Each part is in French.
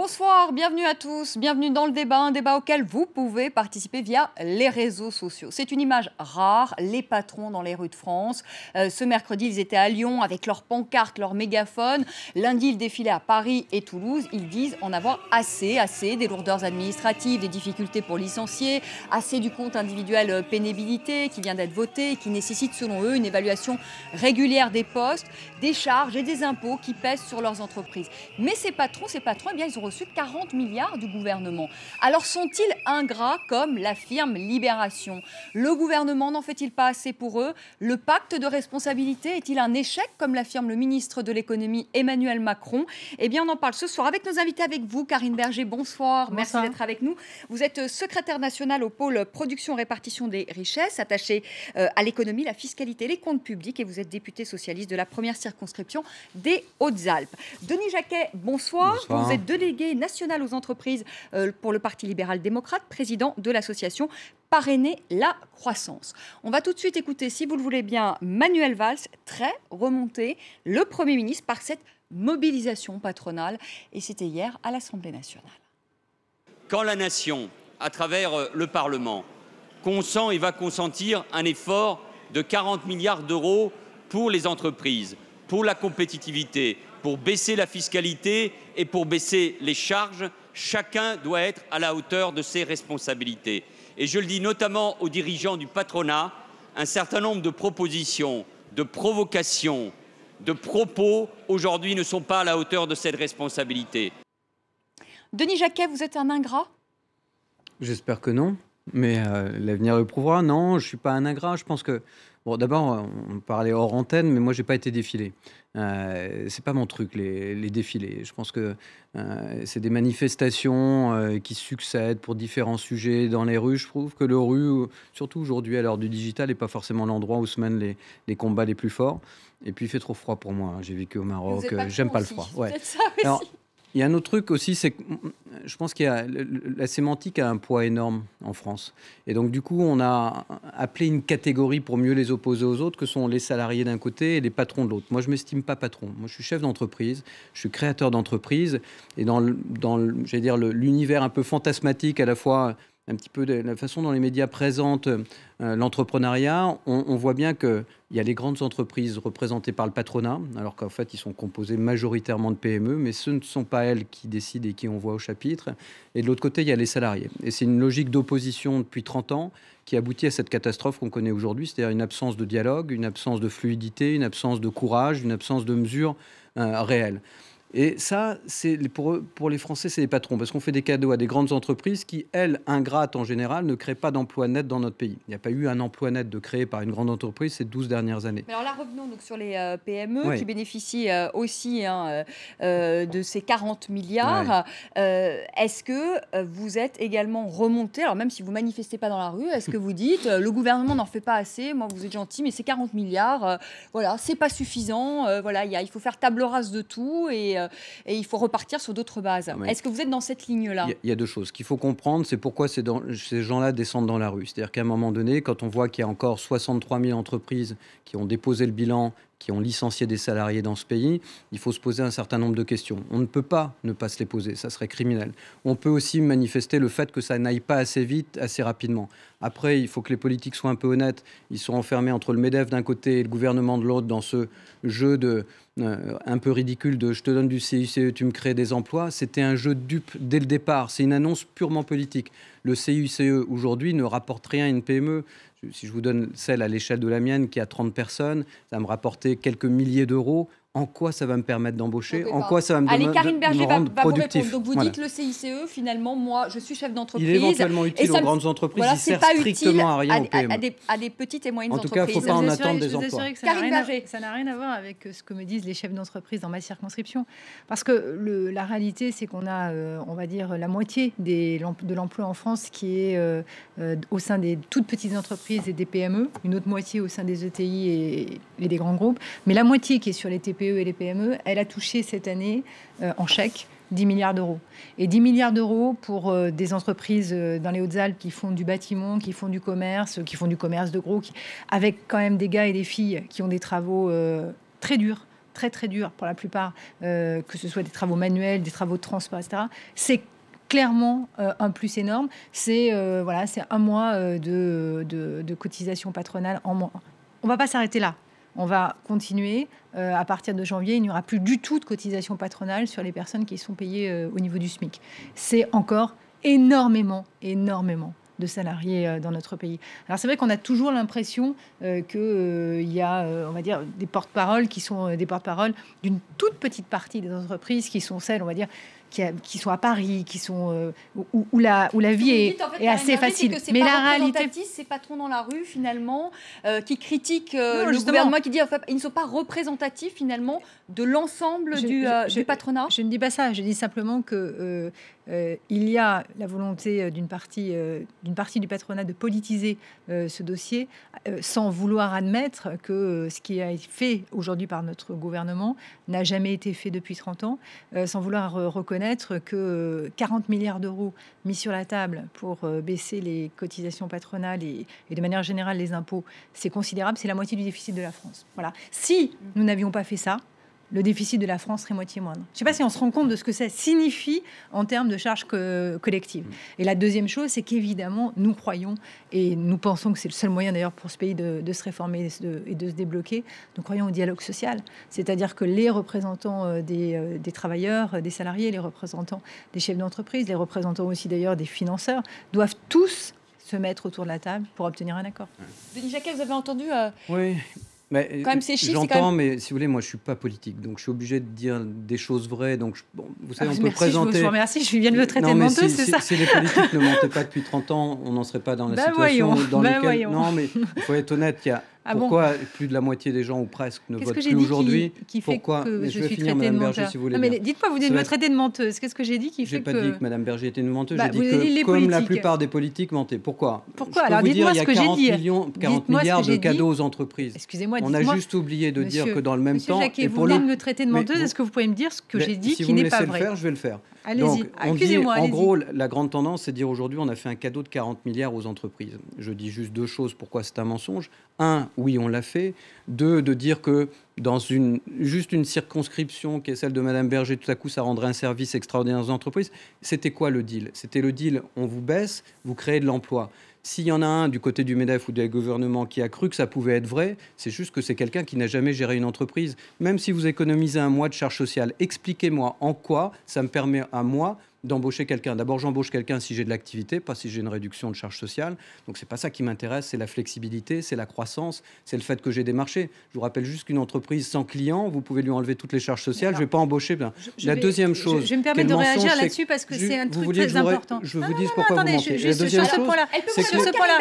Bonsoir, bienvenue à tous, bienvenue dans le débat, un débat auquel vous pouvez participer via les réseaux sociaux. C'est une image rare, les patrons dans les rues de France. Ce mercredi, ils étaient à Lyon avec leurs pancartes, leurs mégaphones. Lundi, ils défilaient à Paris et Toulouse. Ils disent en avoir assez des lourdeurs administratives, des difficultés pour licencier, assez du compte individuel pénibilité qui vient d'être voté et qui nécessite selon eux une évaluation régulière des postes, des charges et des impôts qui pèsent sur leurs entreprises. Mais ces patrons, eh bien, ils ont reçu 40 milliards du gouvernement. Alors sont-ils ingrats comme l'affirme Libération? Le gouvernement n'en fait-il pas assez pour eux? Le pacte de responsabilité est-il un échec comme l'affirme le ministre de l'économie Emmanuel Macron? Eh bien on en parle ce soir avec nos invités, avec vous Karine Berger, bonsoir. Merci d'être avec nous. Vous êtes secrétaire nationale au pôle production et répartition des richesses, attachée à l'économie, la fiscalité, les comptes publics et vous êtes député socialiste de la première circonscription des Hautes-Alpes. Denis Jacquet, bonsoir. Vous êtes délégué national aux entreprises pour le Parti libéral-démocrate, président de l'association Parrainer la croissance. On va tout de suite écouter, si vous le voulez bien, Manuel Valls, très remonté, le Premier ministre, par cette mobilisation patronale. Et c'était hier à l'Assemblée nationale. Quand la nation, à travers le Parlement, consent et va consentir un effort de 40 milliards d'euros pour les entreprises, pour la compétitivité, pour baisser la fiscalité et pour baisser les charges, chacun doit être à la hauteur de ses responsabilités. Et je le dis notamment aux dirigeants du patronat, un certain nombre de propositions, de provocations, de propos aujourd'hui ne sont pas à la hauteur de cette responsabilité. Denis Jacquet, vous êtes un ingrat? J'espère que non, mais l'avenir le prouvera. Non, je ne suis pas un ingrat. Je pense que... Bon, d'abord, on parlait hors antenne, mais moi, je n'ai pas été défilé. C'est pas mon truc, les défilés. Je pense que c'est des manifestations qui succèdent pour différents sujets dans les rues. Je trouve que le rue, surtout aujourd'hui à l'heure du digital, n'est pas forcément l'endroit où se mènent les combats les plus forts. Et puis, il fait trop froid pour moi. J'ai vécu au Maroc. J'aime pas le froid. Ouais. Alors, il y a un autre truc aussi, c'est que je pense qu'il y a la sémantique a un poids énorme en France. Et donc, du coup, on a appelé une catégorie pour mieux les opposer aux autres, que sont les salariés d'un côté et les patrons de l'autre. Moi, je ne m'estime pas patron. Moi, je suis chef d'entreprise, je suis créateur d'entreprise. Et dans l'univers un peu fantasmatique, à la fois un petit peu de la façon dont les médias présentent l'entrepreneuriat, on voit bien qu'il y a les grandes entreprises représentées par le patronat, alors qu'en fait, ils sont composés majoritairement de PME, mais ce ne sont pas elles qui décident et qui on voit au chapitre. Et de l'autre côté, il y a les salariés. Et c'est une logique d'opposition depuis 30 ans qui aboutit à cette catastrophe qu'on connaît aujourd'hui, c'est-à-dire une absence de dialogue, une absence de fluidité, une absence de courage, une absence de mesures réelles. Et ça, pour les Français, c'est les patrons, parce qu'on fait des cadeaux à des grandes entreprises qui, elles, ingrates en général, ne créent pas d'emplois nets dans notre pays. Il n'y a pas eu un emploi net de créé par une grande entreprise ces 12 dernières années. Mais alors là, revenons donc sur les PME qui bénéficient aussi de ces 40 milliards. Est-ce que vous êtes également remonté, alors même si vous ne manifestez pas dans la rue, est-ce que vous dites le gouvernement n'en fait pas assez, moi vous êtes gentil, mais ces 40 milliards, voilà, c'est pas suffisant, il faut faire table rase de tout et il faut repartir sur d'autres bases. Est-ce que vous êtes dans cette ligne-là? Il y a deux choses. Ce qu'il faut comprendre, c'est pourquoi ces gens-là descendent dans la rue. C'est-à-dire qu'à un moment donné, quand on voit qu'il y a encore 63 000 entreprises qui ont déposé le bilan, qui ont licencié des salariés dans ce pays, il faut se poser un certain nombre de questions. On ne peut pas ne pas se les poser, ça serait criminel. On peut aussi manifester le fait que ça n'aille pas assez vite, assez rapidement. Après, il faut que les politiques soient un peu honnêtes. Ils sont enfermés entre le MEDEF d'un côté et le gouvernement de l'autre dans ce jeu un peu ridicule de « je te donne du CICE, tu me crées des emplois ». C'était un jeu de dupe dès le départ. C'est une annonce purement politique. Le CICE, aujourd'hui, ne rapporte rien à une PME. Si je vous donne celle à l'échelle de la mienne qui a 30 personnes, ça va me rapporter quelques milliers d'euros. En quoi ça va me permettre d'embaucher? En quoi ça va me rendre productif? Donc vous dites le CICE, finalement, moi, je suis chef d'entreprise. Il est éventuellement utile aux grandes entreprises. Il sert strictement à rien aux PME. À des petites et moyennes entreprises. En tout cas, il ne faut pas en attendre des emplois. Karine Berger, ça n'a rien à voir avec ce que me disent les chefs d'entreprise dans ma circonscription. Parce que la réalité, c'est qu'on a, on va dire, la moitié de l'emploi en France qui est au sein des toutes petites entreprises et des PME, une autre moitié au sein des ETI et des grands groupes. Mais la moitié qui est sur les TPE et les PME, elle a touché cette année en chèque 10 milliards d'euros. Et 10 milliards d'euros pour des entreprises dans les Hautes-Alpes qui font du bâtiment, qui font du commerce de gros, avec quand même des gars et des filles qui ont des travaux très durs très très dur pour la plupart, que ce soit des travaux manuels, des travaux de transport, etc. C'est clairement un plus énorme. C'est c'est un mois de cotisation patronale en moins. On ne va pas s'arrêter là. On va continuer. À partir de janvier, il n'y aura plus du tout de cotisation patronale sur les personnes qui sont payées au niveau du SMIC. C'est encore énormément de salariés dans notre pays. Alors c'est vrai qu'on a toujours l'impression qu'il y a, on va dire, des porte-paroles qui sont des porte-paroles d'une toute petite partie des entreprises qui sont celles, on va dire, qui sont à Paris, qui sont où la vie est assez facile. Mais la réalité, ces patrons dans la rue finalement qui critiquent le gouvernement, qui dit en fait, ils ne sont pas représentatifs finalement de l'ensemble du patronat. Je ne dis pas ça. Je dis simplement que il y a la volonté d'une partie du patronat de politiser ce dossier sans vouloir admettre que ce qui est fait aujourd'hui par notre gouvernement n'a jamais été fait depuis 30 ans, sans vouloir reconnaître que 40 milliards d'euros mis sur la table pour baisser les cotisations patronales et de manière générale les impôts, c'est considérable, c'est la moitié du déficit de la France. Voilà. Si nous n'avions pas fait ça, le déficit de la France serait moitié moindre. Je ne sais pas si on se rend compte de ce que ça signifie en termes de charges collectives. Et la deuxième chose, c'est qu'évidemment, nous croyons, et nous pensons que c'est le seul moyen d'ailleurs pour ce pays de se réformer et de se débloquer, nous croyons au dialogue social. C'est-à-dire que les représentants des travailleurs, des salariés, les représentants des chefs d'entreprise, les représentants aussi d'ailleurs des financeurs, doivent tous se mettre autour de la table pour obtenir un accord. Denis Jacquet, vous avez entendu Oui. Mais quand même ces chiffres, j'entends, mais si vous voulez, moi je suis pas politique, donc je suis obligé de dire des choses vraies. Donc vous savez, on peut présenter. Je vous remercie. Je viens de me traiter de menteuse, c'est ça. Si les politiques ne mentaient pas depuis 30 ans, on n'en serait pas dans la situation dans laquelle. Non, mais il faut être honnête. Il y a pourquoi plus de la moitié des gens ou presque ne votent plus aujourd'hui? Pourquoi je vais finir, Madame Berger, si vous voulez. Mais dites-moi, vous venez de me traiter de menteuse. Qu'est-ce que j'ai dit qui fait que... J'ai pas dit que Madame Berger était une menteuse. J'ai dit que comme la plupart des politiques mentaient. Pourquoi? Alors dites-moi ce que j'ai dit. 40 milliards de cadeaux aux entreprises. Excusez-moi. On a juste oublié de dire que dans le même temps. Monsieur Jacquet, vous venez de me traiter de menteuse. Est-ce que vous pouvez me dire ce que j'ai dit qui n'est pas vrai? Si vous me laissez le faire, je vais le faire. Allez-y, accusez-moi. En gros, la grande tendance, c'est de dire aujourd'hui, on a fait un cadeau de 40 milliards aux entreprises. Je dis juste deux choses, pourquoi c'est un mensonge. Un, oui, on l'a fait. Deux, de dire que dans juste une circonscription qui est celle de Madame Berger, tout à coup, ça rendrait un service extraordinaire aux entreprises. C'était quoi le deal? C'était le deal, on vous baisse, vous créez de l'emploi. S'il y en a un du côté du MEDEF ou du gouvernement qui a cru que ça pouvait être vrai, c'est juste que c'est quelqu'un qui n'a jamais géré une entreprise. Même si vous économisez un mois de charges sociales, expliquez-moi en quoi ça me permet à moi d'embaucher quelqu'un. D'abord, j'embauche quelqu'un si j'ai de l'activité, pas si j'ai une réduction de charges sociales. Donc, c'est pas ça qui m'intéresse, c'est la flexibilité, c'est la croissance, c'est le fait que j'ai des marchés. Je vous rappelle juste qu'une entreprise sans clients, vous pouvez lui enlever toutes les charges sociales. Je vais pas embaucher. Deuxième chose. Je vais me permettre de réagir là-dessus parce que c'est un truc très important. Je vous dis pourquoi vous mentez. La deuxième chose, c'est que sur ce point-là,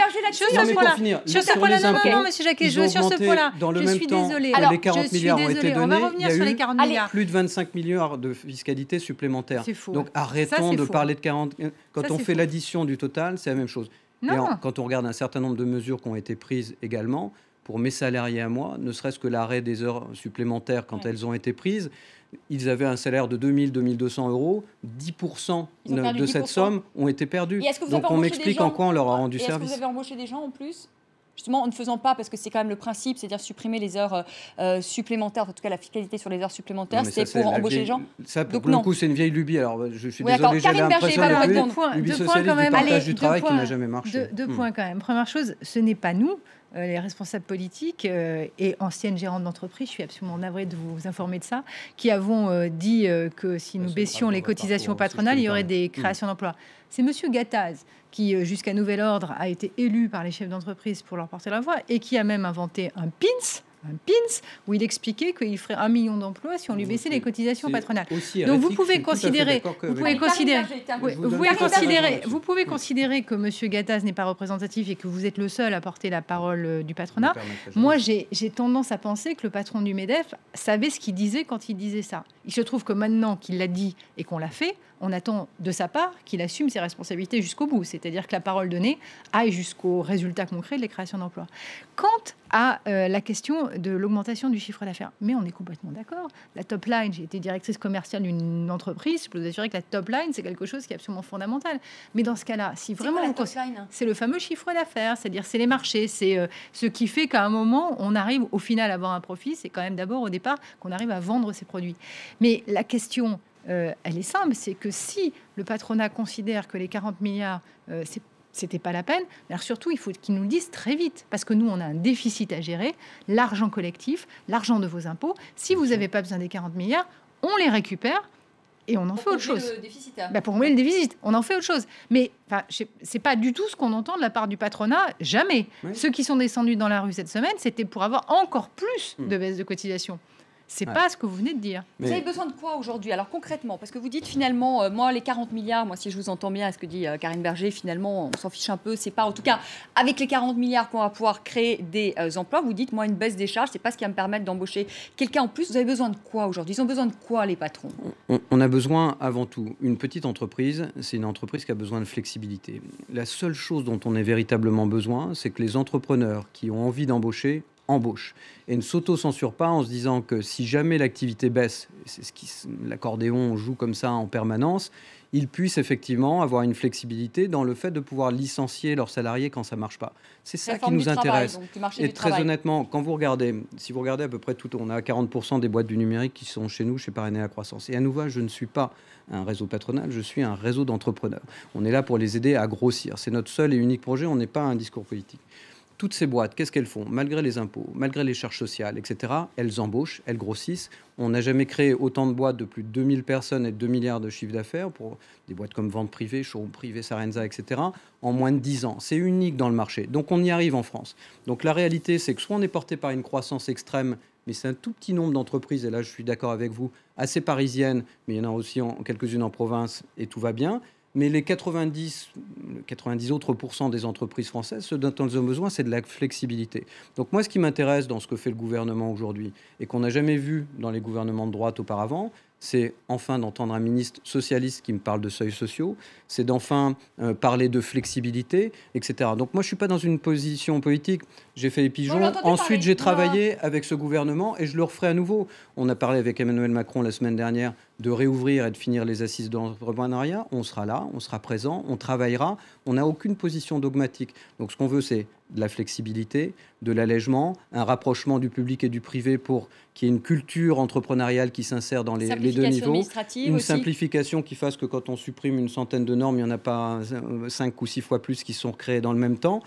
non, Monsieur Jacquet, sur ce point-là, je suis désolée. Les 40 milliards ont été donnés. On va revenir sur les 40 milliards. Plus de 25 milliards de fiscalité supplémentaire. C'est faux. Donc arrêtons de parler de 40. Quand on fait l'addition du total, c'est la même chose. Quand on regarde un certain nombre de mesures qui ont été prises également, pour mes salariés à moi, ne serait-ce que l'arrêt des heures supplémentaires quand elles ont été prises, ils avaient un salaire de 2 000, 2 200 euros, 10% de cette somme ont été perdus. Donc on m'explique en quoi on leur a rendu service. Est-ce que vous avez embauché des gens en plus ? Justement, en ne faisant pas, parce que c'est quand même le principe, c'est-à-dire supprimer les heures supplémentaires, en tout cas la fiscalité sur les heures supplémentaires, c'est pour embaucher les gens. Ça, pour le coup, c'est une vieille lubie. Alors, je suis désolé, j'avais l'impression de lubie socialiste du partage du travail qui n'a jamais marché. Deux points quand même. Première chose, ce n'est pas nous, les responsables politiques et anciennes gérantes d'entreprise, je suis absolument navrée de vous informer de ça, qui avons dit que si nous baissions les cotisations patronales, il y aurait des créations d'emplois. C'est Monsieur Gattaz qui, jusqu'à nouvel ordre, a été élu par les chefs d'entreprise pour leur porter la voix et qui a même inventé un pins où il expliquait qu'il ferait 1 million d'emplois si on lui baissait les cotisations patronales. Donc vous pouvez considérer que M. Gattaz n'est pas représentatif et que vous êtes le seul à porter la parole du patronat. Moi, j'ai tendance à penser que le patron du MEDEF savait ce qu'il disait quand il disait ça. Il se trouve que maintenant qu'il l'a dit et qu'on l'a fait, on attend de sa part qu'il assume ses responsabilités jusqu'au bout, c'est-à-dire que la parole donnée aille jusqu'au résultat concret de la création d'emplois. Quant à la question de l'augmentation du chiffre d'affaires, mais on est complètement d'accord. La top line, j'ai été directrice commerciale d'une entreprise, je peux vous assurer que la top line, c'est quelque chose qui est absolument fondamental. Mais dans ce cas-là, si vraiment... C'est le fameux chiffre d'affaires, c'est-à-dire c'est les marchés, c'est ce qui fait qu'à un moment, on arrive au final à avoir un profit, c'est quand même d'abord au départ qu'on arrive à vendre ses produits. Mais la question, elle est simple, c'est que si le patronat considère que les 40 milliards, c'était pas la peine, alors surtout, il faut qu'ils nous le disent très vite, parce que nous, on a un déficit à gérer, l'argent collectif, l'argent de vos impôts. Si vous n'avez pas besoin des 40 milliards, on les récupère et on en fait autre chose. Pour combler le déficit, on en fait autre chose. Mais c'est pas du tout ce qu'on entend de la part du patronat, jamais. Oui. Ceux qui sont descendus dans la rue cette semaine, c'était pour avoir encore plus de baisse de cotisation. C'est pas ce que vous venez de dire. Vous avez besoin de quoi aujourd'hui? Alors concrètement, parce que vous dites finalement, moi les 40 milliards, moi si je vous entends bien, ce que dit Karine Berger, finalement on s'en fiche un peu, c'est pas en tout cas avec les 40 milliards qu'on va pouvoir créer des emplois, vous dites moi une baisse des charges, c'est pas ce qui va me permettre d'embaucher quelqu'un en plus. Vous avez besoin de quoi aujourd'hui? Ils ont besoin de quoi les patrons? On a besoin avant tout, une petite entreprise, c'est une entreprise qui a besoin de flexibilité. La seule chose dont on ait véritablement besoin, c'est que les entrepreneurs qui ont envie d'embaucher embauche et ne s'auto-censure pas en se disant que si jamais l'activité baisse, c'est ce qui l'accordéon joue comme ça en permanence, ils puissent effectivement avoir une flexibilité dans le fait de pouvoir licencier leurs salariés quand ça marche pas. C'est ça qui nous intéresse. Et très honnêtement, quand vous regardez, si vous regardez à peu près tout, on a 40% des boîtes du numérique qui sont chez nous, chez Parrainer la Croissance. Et à nouveau, je ne suis pas un réseau patronal, je suis un réseau d'entrepreneurs. On est là pour les aider à grossir. C'est notre seul et unique projet, on n'est pas un discours politique. Toutes ces boîtes, qu'est-ce qu'elles font? Malgré les impôts, malgré les charges sociales, etc., elles embauchent, elles grossissent. On n'a jamais créé autant de boîtes de plus de 2000 personnes et 2 milliards de chiffre d'affaires pour des boîtes comme Vente Privée, Showroom Privé, Sarenza, etc., en moins de 10 ans. C'est unique dans le marché. Donc on y arrive en France. Donc la réalité, c'est que soit on est porté par une croissance extrême, mais c'est un tout petit nombre d'entreprises, et là je suis d'accord avec vous, assez parisiennes, mais il y en a aussi quelques-unes en province, et tout va bien. Mais les 90 autres % des entreprises françaises, ce dont elles ont besoin, c'est de la flexibilité. Donc moi, ce qui m'intéresse dans ce que fait le gouvernement aujourd'hui, et qu'on n'a jamais vu dans les gouvernements de droite auparavant, c'est enfin d'entendre un ministre socialiste qui me parle de seuils sociaux, c'est d'enfin parler de flexibilité, etc. Donc moi, je ne suis pas dans une position politique. J'ai fait les pigeons. Ensuite, j'ai travaillé avec ce gouvernement et je le referai à nouveau. On a parlé avec Emmanuel Macron la semaine dernière de réouvrir et de finir les assises de l'entrepreneuriat. On sera là, on sera présent, on travaillera. On n'a aucune position dogmatique. Donc ce qu'on veut, c'est de la flexibilité, de l'allègement, un rapprochement du public et du privé pour qu'il y ait une culture entrepreneuriale qui s'insère dans les deux niveaux. Une simplification qui fasse que quand on supprime une centaine de normes, il n'y en a pas 5 ou 6 fois plus qui sont créées dans le même temps.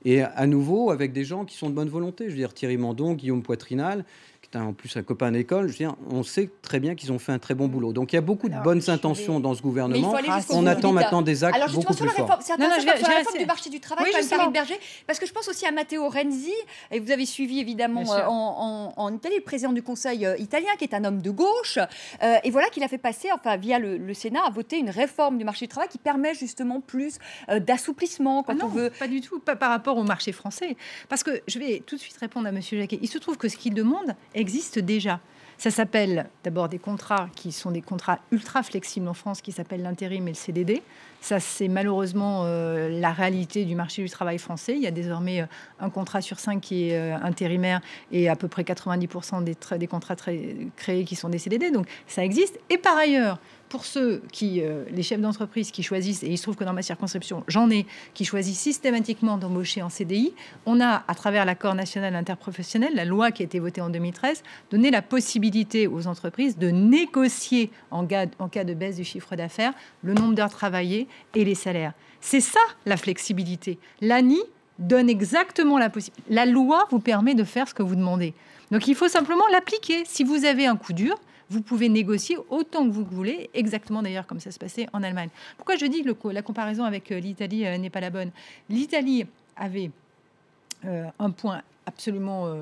Et à nouveau, avec des gens qui sont de bonne volonté. Je veux dire, Thierry Mandon, Guillaume Poitrinal, qui est en plus un copain d'école, je veux dire, on sait très bien qu'ils ont fait un très bon boulot. Donc il y a beaucoup de bonnes intentions dans ce gouvernement. On attend maintenant des actes beaucoup plus forts. C'est intéressant sur la réforme du marché du travail, quand même, Karine Berger, parce que je pense aussi à Matteo Renzi, et vous avez suivi évidemment en Italie, le président du Conseil italien, qui est un homme de gauche, et voilà qu'il a fait passer, enfin via le Sénat, à voter une réforme du marché du travail qui permet justement plus d'assouplissement quand on veut. Pas du tout, pas par rapport au marché français. Parce que je vais tout de suite répondre à M. Jacquet. Il se trouve que ce qu'il demande existe déjà. Ça s'appelle d'abord des contrats qui sont des contrats ultra flexibles en France, qui s'appellent l'intérim et le CDD. Ça, c'est malheureusement la réalité du marché du travail français. Il y a désormais un contrat sur 5 qui est intérimaire et à peu près 90% des contrats créés qui sont des CDD. Donc ça existe. Et par ailleurs, pour ceux qui, les chefs d'entreprise qui choisissent, et il se trouve que dans ma circonscription, j'en ai, qui choisissent systématiquement d'embaucher en CDI, on a, à travers l'accord national interprofessionnel, la loi qui a été votée en 2013, donné la possibilité aux entreprises de négocier en cas de baisse du chiffre d'affaires le nombre d'heures travaillées et les salaires. C'est ça la flexibilité. L'ANI donne exactement la possibilité. La loi vous permet de faire ce que vous demandez. Donc il faut simplement l'appliquer. Si vous avez un coup dur, vous pouvez négocier autant que vous voulez, exactement d'ailleurs comme ça se passait en Allemagne. Pourquoi je dis que la comparaison avec l'Italie n'est pas la bonne? L'Italie avait un point absolument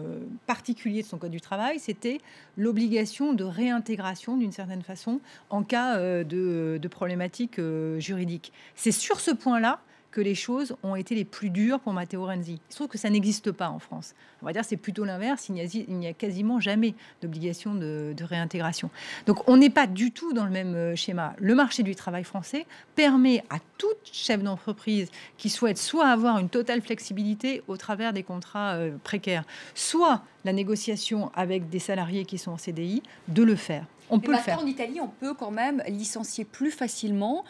particulier de son code du travail, c'était l'obligation de réintégration d'une certaine façon en cas de problématiques juridiques. C'est sur ce point-là que les choses ont été les plus dures pour Matteo Renzi. Il se trouve que ça n'existe pas en France. On va dire que c'est plutôt l'inverse. Il n'y a quasiment jamais d'obligation de réintégration. Donc on n'est pas du tout dans le même schéma. Le marché du travail français permet à tout chef d'entreprise qui souhaite soit avoir une totale flexibilité au travers des contrats précaires, soit la négociation avec des salariés qui sont en CDI, de le faire. On peut le faire. En Italie, on peut quand même licencier plus facilement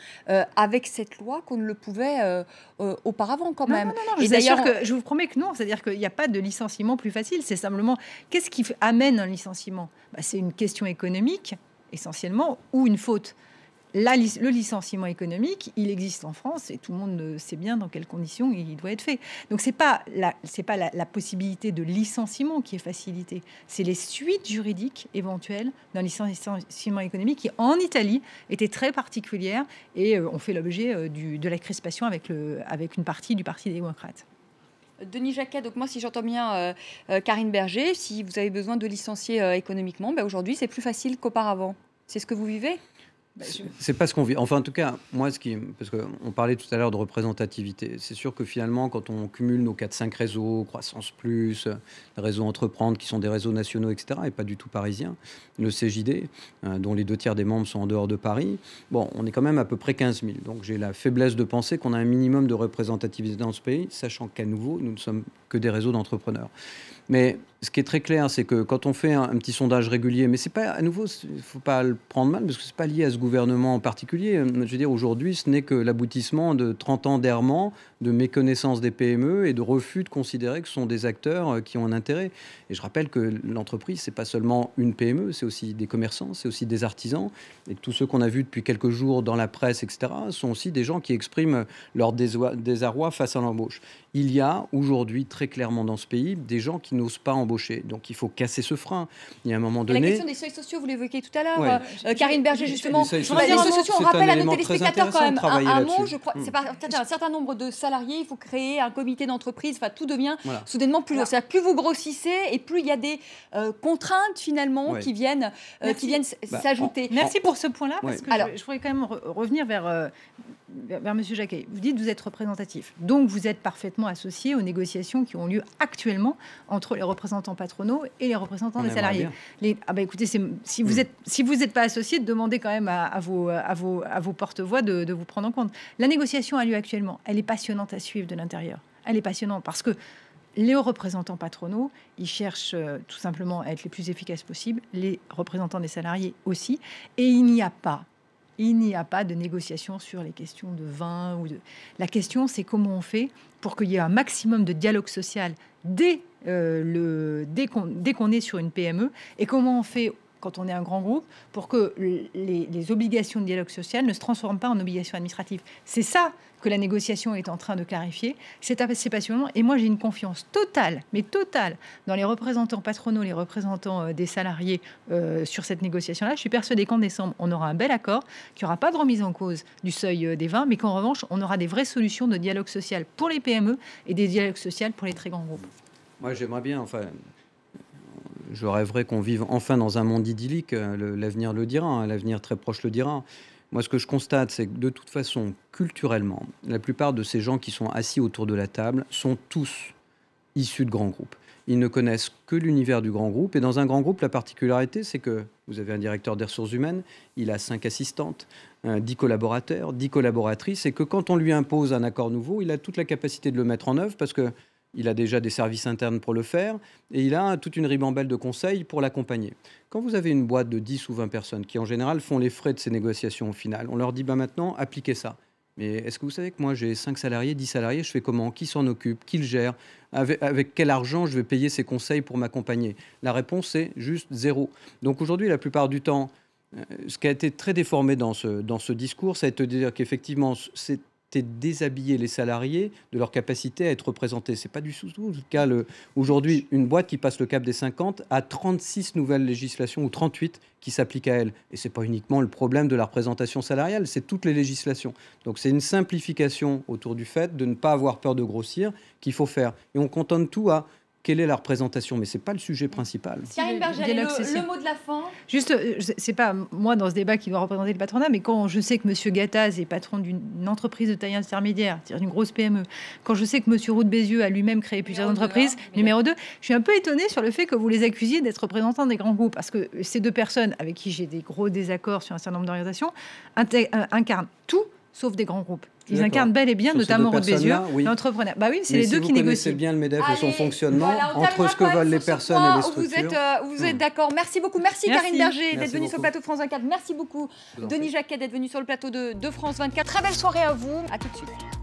avec cette loi qu'on ne le pouvait auparavant quand même. Non, et d'ailleurs, je vous promets que non. C'est-à-dire qu'il n'y a pas de licenciement plus facile. C'est simplement, qu'est-ce qui amène un licenciement ? C'est une question économique, essentiellement, ou une faute. Le licenciement économique, il existe en France et tout le monde sait bien dans quelles conditions il doit être fait. Donc, ce n'est pas la possibilité de licenciement qui est facilitée. C'est les suites juridiques éventuelles d'un licenciement économique qui, en Italie, étaient très particulières et ont fait l'objet de la crispation avec une partie du Parti démocrate. Denis Jacquet, donc moi, si j'entends bien Karine Berger, si vous avez besoin de licencier économiquement, aujourd'hui, c'est plus facile qu'auparavant. C'est ce que vous vivez ? C'est pas ce qu'on vit. Enfin, en tout cas, moi, parce qu'on parlait tout à l'heure de représentativité, c'est sûr que finalement, quand on cumule nos 4-5 réseaux, Croissance Plus, les réseaux Entreprendre, qui sont des réseaux nationaux, etc., et pas du tout parisiens, le CJD, dont les 2 tiers des membres sont en dehors de Paris, bon, on est quand même à peu près 15 000. Donc, j'ai la faiblesse de penser qu'on a un minimum de représentativité dans ce pays, sachant qu'à nouveau, nous ne sommes que des réseaux d'entrepreneurs. Mais ce qui est très clair, c'est que quand on fait un petit sondage régulier, mais c'est pas, à nouveau, il ne faut pas le prendre mal, parce que ce n'est pas lié à ce gouvernement en particulier. Je veux dire, aujourd'hui, ce n'est que l'aboutissement de 30 ans d'errement, de méconnaissance des PME et de refus de considérer que ce sont des acteurs qui ont un intérêt. Et je rappelle que l'entreprise, ce n'est pas seulement une PME, c'est aussi des commerçants, c'est aussi des artisans. Et tous ceux qu'on a vus depuis quelques jours dans la presse, etc., sont aussi des gens qui expriment leur désarroi face à l'embauche. Il y a aujourd'hui, très clairement dans ce pays, des gens qui n'osent pas embaucher. Donc il faut casser ce frein. Il y a un moment donné... La question des seuils sociaux, vous l'évoquiez tout à l'heure. Ouais. Karine Berger, justement. Les seuils sociaux, on rappelle à nos téléspectateurs quand même un mot. Je crois, Mm. c'est pas un certain nombre de salariés, il faut créer un comité d'entreprise. Enfin, tout devient soudainement plus lourd. C'est-à-dire plus vous grossissez et plus il y a des contraintes finalement qui viennent s'ajouter. Merci pour ce point-là, parce que je voudrais quand même revenir vers M. Jacquet. Vous dites que vous êtes représentatif. Donc, vous êtes parfaitement associé aux négociations qui ont lieu actuellement entre les représentants patronaux et les représentants des salariés. Écoutez, si vous n'êtes pas associé, demandez quand même à vos porte-voix de vous prendre en compte. La négociation a lieu actuellement. Elle est passionnante à suivre de l'intérieur. Elle est passionnante parce que les représentants patronaux, ils cherchent tout simplement à être les plus efficaces possibles. Les représentants des salariés aussi. Et il n'y a pas de négociation sur les questions de vin. La question, c'est comment on fait pour qu'il y ait un maximum de dialogue social dès qu'on est sur une PME, et comment on fait quand on est un grand groupe pour que les obligations de dialogue social ne se transforment pas en obligations administratives. C'est ça que la négociation est en train de clarifier. C'est assez passionnant. Et moi, j'ai une confiance totale, mais totale, dans les représentants patronaux, les représentants des salariés sur cette négociation-là. Je suis persuadée qu'en décembre, on aura un bel accord, qu'il n'y aura pas de remise en cause du seuil des vins, mais qu'en revanche, on aura des vraies solutions de dialogue social pour les PME et des dialogues sociaux pour les très grands groupes. Moi, j'aimerais bien, je rêverais qu'on vive enfin dans un monde idyllique. L'avenir le dira, l'avenir très proche le dira. Moi, ce que je constate, c'est que de toute façon, culturellement, la plupart de ces gens qui sont assis autour de la table sont tous issus de grands groupes. Ils ne connaissent que l'univers du grand groupe. Et dans un grand groupe, la particularité, c'est que vous avez un directeur des ressources humaines, il a 5 assistantes, 10 collaborateurs, 10 collaboratrices, et que quand on lui impose un accord nouveau, il a toute la capacité de le mettre en œuvre parce que il a déjà des services internes pour le faire et il a toute une ribambelle de conseils pour l'accompagner. Quand vous avez une boîte de 10 ou 20 personnes qui, en général, font les frais de ces négociations au final, on leur dit maintenant, appliquez ça. Mais est-ce que vous savez que moi, j'ai 5 salariés, 10 salariés, je fais comment? Qui s'en occupe? Qui le gère? Avec quel argent je vais payer ces conseils pour m'accompagner? La réponse est juste 0. Donc aujourd'hui, la plupart du temps, ce qui a été très déformé dans ce discours, c'est de dire qu'effectivement, c'était déshabiller les salariés de leur capacité à être représentés. Ce n'est pas du tout le cas. Aujourd'hui, une boîte qui passe le cap des 50 a 36 nouvelles législations ou 38 qui s'appliquent à elle. Et ce n'est pas uniquement le problème de la représentation salariale, c'est toutes les législations. Donc c'est une simplification autour du fait de ne pas avoir peur de grossir qu'il faut faire. Et on cantonne tout à quelle est la représentation, mais ce n'est pas le sujet principal. Karine Berger, le mot de la fin. Juste, c'est pas moi dans ce débat qui doit représenter le patronat, mais quand je sais que M. Gattaz est patron d'une entreprise de taille intermédiaire, c'est-à-dire d'une grosse PME, quand je sais que M. Roux de Bézieux a lui-même créé plusieurs entreprises, numéro 2, je suis un peu étonnée sur le fait que vous les accusiez d'être représentants des grands groupes, parce que ces deux personnes avec qui j'ai des gros désaccords sur un certain nombre d'orientations incarnent tout sauf des grands groupes. Ils incarnent bel et bien, notamment Roux de Bézieux, l'entrepreneur. Bah oui, c'est les deux qui négocient. C'est bien le MEDEF et son fonctionnement, entre ce que veulent les personnes et les structures. Vous êtes d'accord. Merci beaucoup. Merci Karine Berger d'être venue sur le plateau de France 24. Merci beaucoup Denis Jacquet d'être venu sur le plateau de France 24. Très belle soirée à vous. À tout de suite.